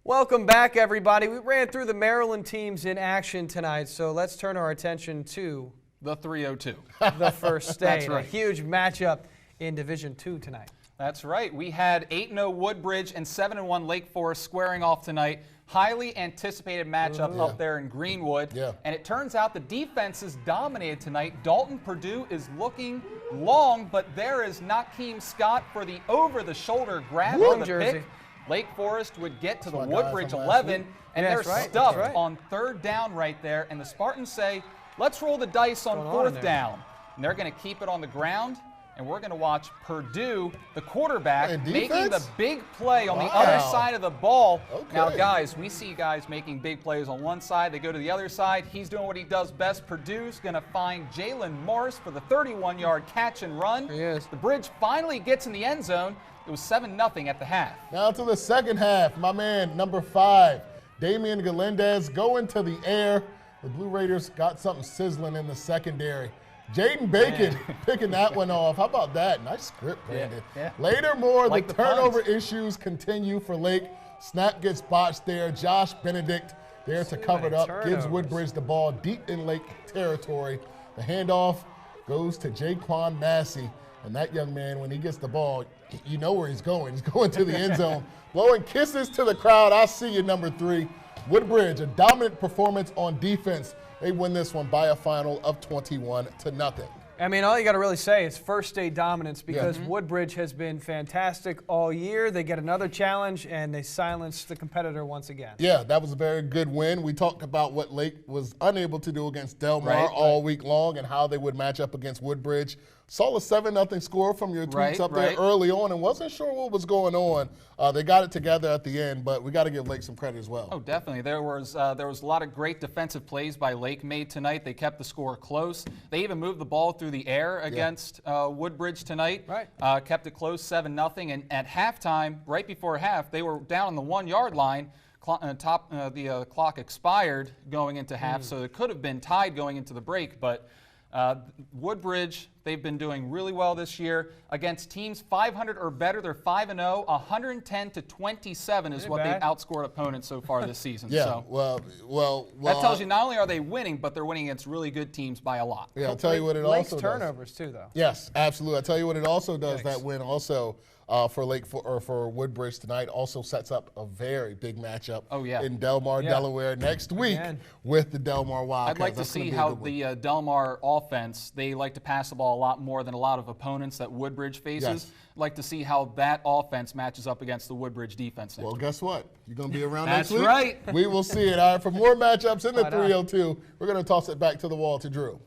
Welcome back, everybody. We ran through the Maryland teams in action tonight, so let's turn our attention to the 302. The First State. That's right. A huge matchup in Division II tonight. That's right. We had 8-0 Woodbridge and 7-1 Lake Forest squaring off tonight. Highly anticipated matchup up there in Greenwood. And it turns out the defenses dominated tonight. Dalton Purdue is looking long, but there is Nakeem Scott for the over-the-shoulder grab for the pick. Lake Forest would get to the Woodbridge 11, and they're stuffed on third down right there. And the Spartans say, let's roll the dice on fourth down. And they're going to keep it on the ground. And we're going to watch Purdue, the quarterback, making the big play on the other side of the ball. Now, guys, we see guys making big plays on one side. They go to the other side. He's doing what he does best. Purdue's going to find Jalen Morris for the 31-yard catch and run. The Bridge finally gets in the end zone. It was 7-0 at the half. Now to the second half. My man, number 5, Damian Galindez, going to the air. The Blue Raiders got something sizzling in the secondary. Jaden Bacon picking that one off. How about that? Nice script, Brandon. Later more, like the turnover issues continue for Lake. Snap gets botched there. Josh Benedict there to cover it up. Gives Woodbridge the ball deep in Lake territory. The handoff goes to Jaquan Massey. And that young man, when he gets the ball, you know where he's going. He's going to the end zone. Blowing kisses to the crowd. I see you, number 3. Woodbridge, a dominant performance on defense. They win this one by a final of 21-0. I mean, all you got to really say is First State dominance because Woodbridge has been fantastic all year. They get another challenge, and they silence the competitor once again. Yeah, that was a very good win. We talked about what Lake was unable to do against Delmar all week long and how they would match up against Woodbridge. Saw a 7-0 score from your tweets up there early on and wasn't sure what was going on. They got it together at the end, but we got to give Lake some credit as well. Oh, definitely. There was a lot of great defensive plays by Lake made tonight. They kept the score close. They even moved the ball through the air against Woodbridge tonight. Kept it close, 7-0. And at halftime, right before half, they were down on the 1-yard line. The clock expired going into half, so it could have been tied going into the break, but Woodbridge, they've been doing really well this year against teams 500 or better. They're 5-0, 110-27 is what they've outscored opponents so far this season. Well, that tells you not only are they winning, but they're winning against really good teams by a lot. Yeah, I'll tell you what it also does. Turnovers too, though. Yes, absolutely. I'll tell you what it also does. That win also for Woodbridge tonight also sets up a very big matchup in Delmar, Delaware next week with the Delmar Wildcats. I'd like to see how the Delmar offense, they like to pass the ball a lot more than a lot of opponents that Woodbridge faces. I'd like to see how that offense matches up against the Woodbridge defense next week. Guess what? You're going to be around next week? That's right. We will see it. All right, for more matchups in the 302, we're going to toss it back to the wall to Drew.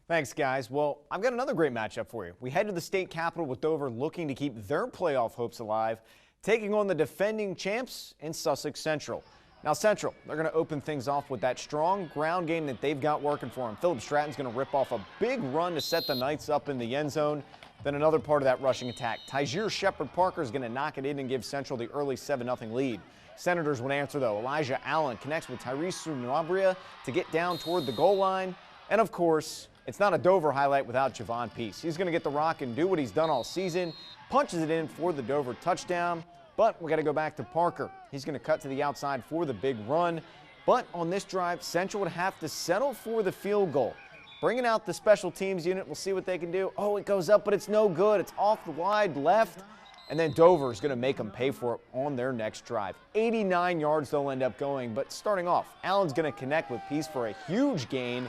Thanks, guys. Well, I've got another great matchup for you. We head to the state capitol with Dover looking to keep their playoff hopes alive, taking on the defending champs in Sussex Central. Now, Central, they're going to open things off with that strong ground game that they've got working for them. Philip Stratton's going to rip off a big run to set the Knights up in the end zone. Then another part of that rushing attack. Tyjir Shepard-Parker is going to knock it in and give Central the early 7-0 lead. Senators would answer, though. Elijah Allen connects with Tyrese Sunabria to get down toward the goal line. And, of course, it's not a Dover highlight without Javon Peace. He's going to get the rock and do what he's done all season, punches it in for the Dover touchdown, but we got to go back to Parker. He's going to cut to the outside for the big run, but on this drive, Central would have to settle for the field goal. Bringing out the special teams unit, we'll see what they can do. Oh, it goes up, but it's no good. It's off the wide left, and then Dover is going to make them pay for it on their next drive. 89 yards they'll end up going, but starting off, Allen's going to connect with Peace for a huge gain,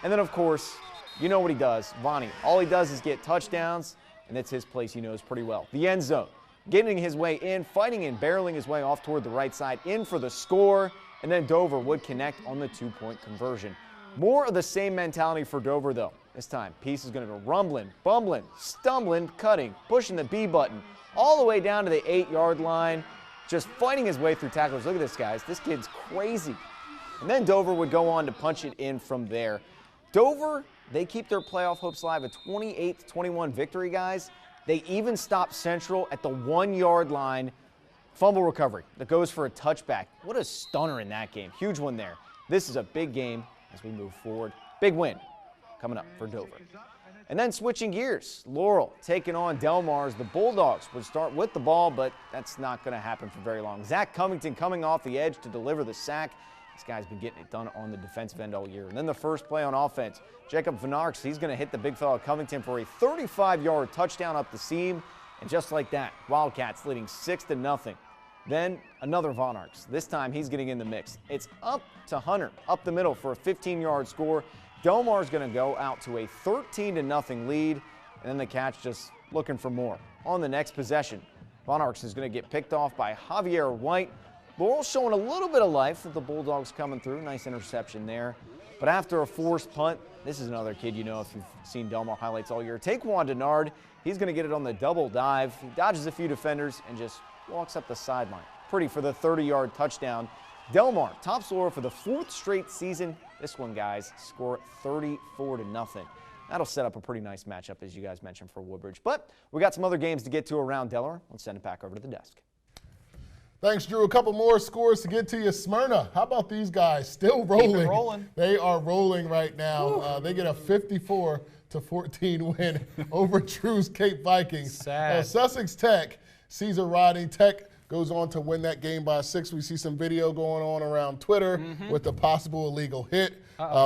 and then, of course, you know what he does, Vonnie. All he does is get touchdowns, and that's his place he knows pretty well. The end zone, getting his way in, fighting and barreling his way off toward the right side, in for the score, and then Dover would connect on the 2-point conversion. More of the same mentality for Dover, though. This time, Peace is going to go rumbling, bumbling, stumbling, cutting, pushing the B button all the way down to the 8-yard line, just fighting his way through tacklers. Look at this, guys. This kid's crazy. And then Dover would go on to punch it in from there. Dover, they keep their playoff hopes alive, a 28-21 victory, guys. They even stop Central at the 1-yard line. Fumble recovery that goes for a touchback. What a stunner in that game. Huge one there. This is a big game as we move forward. Big win coming up for Dover. And then switching gears, Laurel taking on Delmar as the Bulldogs would start with the ball, but that's not going to happen for very long. Zach Covington coming off the edge to deliver the sack. This guy's been getting it done on the defensive end all year. And then the first play on offense, Jacob Van Arks, he's going to hit the big fella Covington for a 35-yard touchdown up the seam. And just like that, Wildcats leading 6-0. Then another Van Arks. This time he's getting in the mix. It's up to Hunter, up the middle for a 15-yard score. Delmar's going to go out to a 13-0 lead. And then the Cats just looking for more. On the next possession, Van Arks is going to get picked off by Javier White. Laurel showing a little bit of life with the Bulldogs coming through. Nice interception there. But after a forced punt, this is another kid you know if you've seen Delmar highlights all year. Taquan Denard, he's going to get it on the double dive. He dodges a few defenders and just walks up the sideline. Pretty for the 30-yard touchdown. Delmar tops Laurel for the 4th straight season. This one, guys, score 34-0. That'll set up a pretty nice matchup, as you guys mentioned, for Woodbridge. But we got some other games to get to around Delaware. Let's send it back over to the desk. Thanks, Drew. A couple more scores to get to you. Smyrna, how about these guys? Still rolling. Rolling. They are rolling right now. They get a 54-14 win over Drew's Cape Vikings. Sad. Sussex Tech, Caesar Rodney. Tech goes on to win that game by 6. We see some video going on around Twitter with the possible illegal hit.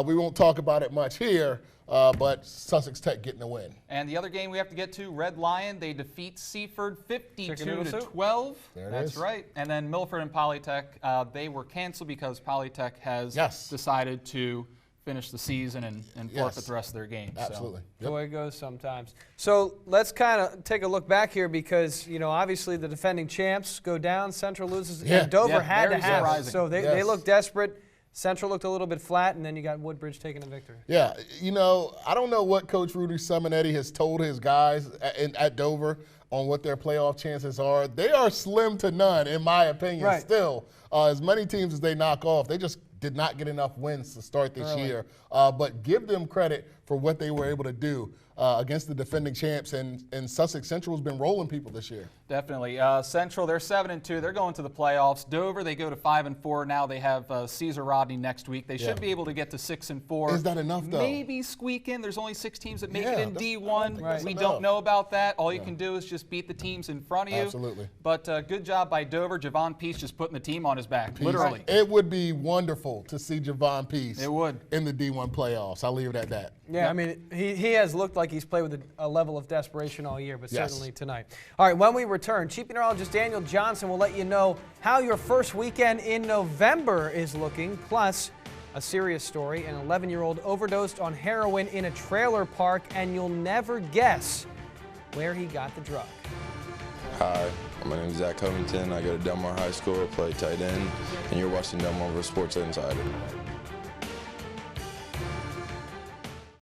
We won't talk about it much here. But Sussex Tech getting the win. And the other game we have to get to, Red Lion, they defeat Seaford 52-12. That's right. And then Milford and Polytech, they were canceled because Polytech has decided to finish the season and forfeit the rest of their games. Absolutely. The way it goes sometimes. So let's kind of take a look back here because, you know, obviously the defending champs go down, Central loses, and Dover had to have it. So they look desperate. Central looked a little bit flat, and then you got Woodbridge taking a victory. Yeah, you know, I don't know what Coach Rudy Simonetti has told his guys at Dover on what their playoff chances are. They are slim to none, in my opinion, still. As many teams as they knock off, they just did not get enough wins to start this year. But give them credit for what they were able to do against the defending champs, and Sussex Central has been rolling people this year. Definitely. Central, they're 7-2. They're going to the playoffs. Dover, they go to 5-4. Now they have Caesar Rodney next week. They should be able to get to 6-4. Is that enough, though? Maybe squeak in. There's only 6 teams that make it in D1. We don't know about that. All you can do is just beat the teams in front of you. Absolutely. But good job by Dover. Javon Peace just putting the team on his back, literally. It would be wonderful to see Javon Peace in the D1 playoffs. I'll leave it at that. Yeah, I mean, he has looked like he's played with a level of desperation all year, but certainly tonight. All right, when we return, Chief Meteorologist Daniel Johnson will let you know how your first weekend in November is looking, plus a serious story. An 11-year-old overdosed on heroin in a trailer park, and you'll never guess where he got the drug. Hi, my name is Zach Covington. I go to Delmar High School, play tight end, and you're watching Delmarva Sports Insider.